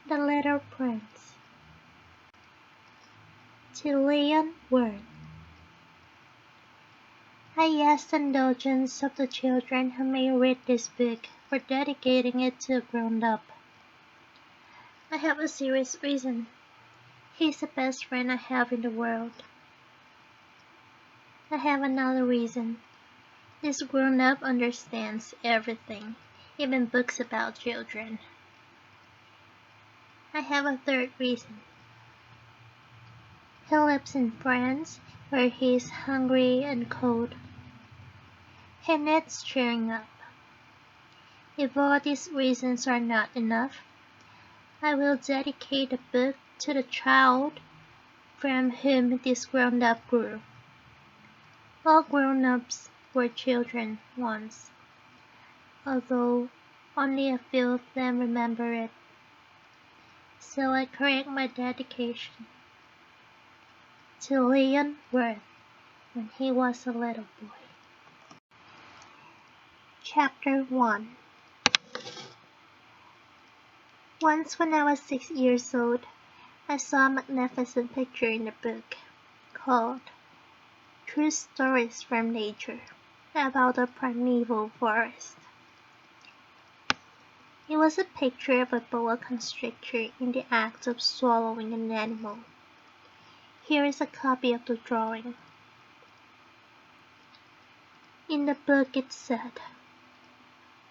The Little Prince. To Leon Word. I ask the indulgence of the children who may read this book for dedicating it to a grown-up. I have a serious reason. He's the best friend I have in the world. I have another reason. This grown-up understands everything, even books about children. I have a third reason. He lives in France, where he is hungry and cold. He needs cheering up. If all these reasons are not enough, I will dedicate the book to the child from whom this grown-up grew. All grown-ups were children once, although only a few of them remember it. So I correct my dedication to Leon Worth when he was a little boy. Chapter 1. Once when I was 6 years old, I saw a magnificent picture in a book called True Stories from Nature about a primeval forest. It was a picture of a boa constrictor in the act of swallowing an animal. Here is a copy of the drawing. In the book it said,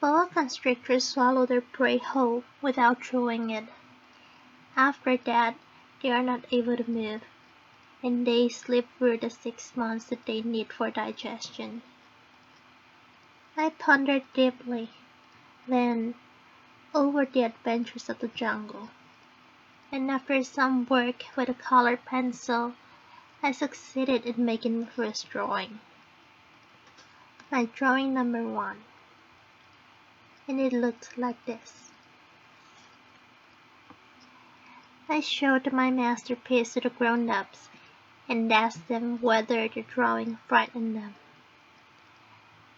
boa constrictors swallow their prey whole without chewing it. After that, they are not able to move, and they sleep through the 6 months that they need for digestion. I pondered deeply, then, over the adventures of the jungle, and after some work with a colored pencil, I succeeded in making my first drawing. My drawing number 1, and it looked like this. I showed my masterpiece to the grown-ups and asked them whether the drawing frightened them.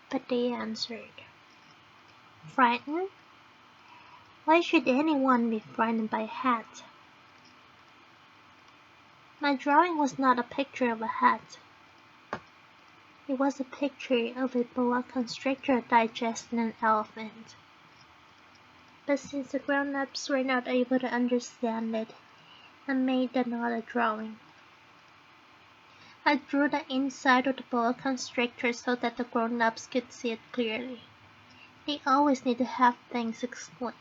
But they answered, "Frightened? Why should anyone be frightened by a hat?" My drawing was not a picture of a hat. It was a picture of a boa constrictor digesting an elephant. But since the grown-ups were not able to understand it, I made another drawing. I drew the inside of the boa constrictor so that the grown-ups could see it clearly. They always need to have things explained.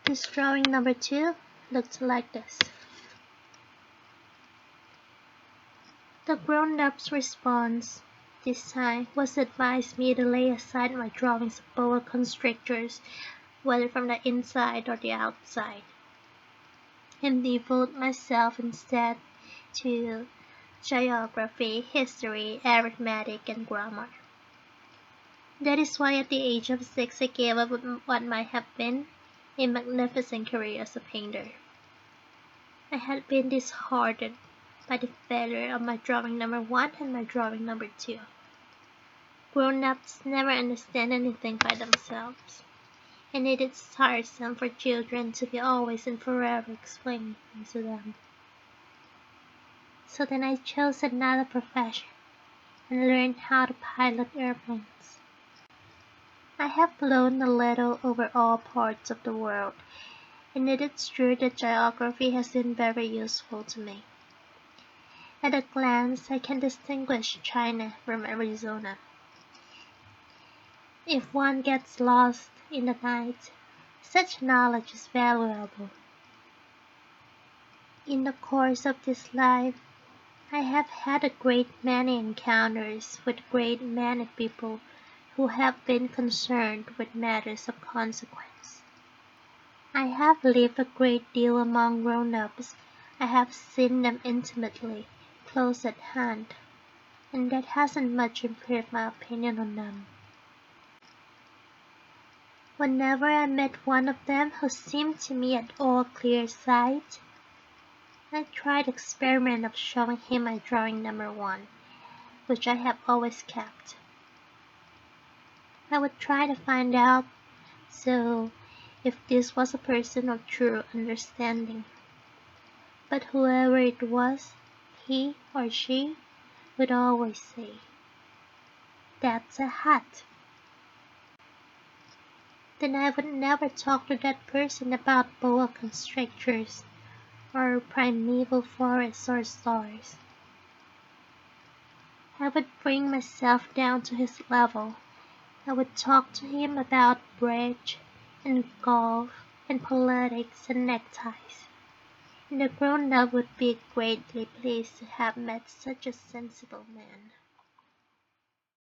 This drawing number 2 looked like this. The grown-up's response this time was to advise me to lay aside my drawings of boa constrictors, whether from the inside or the outside, and devote myself instead to geography, history, arithmetic, and grammar. That is why at the age of 6 I gave up what might have been a magnificent career as a painter. I had been disheartened by the failure of my drawing number 1 and my drawing number 2. Grown-ups never understand anything by themselves, and it is tiresome for children to be always and forever explaining things to them. So then I chose another profession and learned how to pilot airplanes. I have flown a little over all parts of the world, and it is true that geography has been very useful to me. At a glance, I can distinguish China from Arizona. If one gets lost in the night, such knowledge is valuable. In the course of this life, I have had a great many encounters with a great many people who have been concerned with matters of consequence. I have lived a great deal among grown-ups. I have seen them intimately, close at hand, and that hasn't much improved my opinion on them. Whenever I met one of them who seemed to me at all clear sight, I tried the experiment of showing him my drawing number 1, which I have always kept. I would try to find out, so if this was a person of true understanding. But whoever it was, he or she would always say, "That's a hat." Then I would never talk to that person about boa constrictors or primeval forests or stars. I would bring myself down to his level. I would talk to him about bridge and golf and politics and neckties. And the grown-up would be greatly pleased to have met such a sensible man.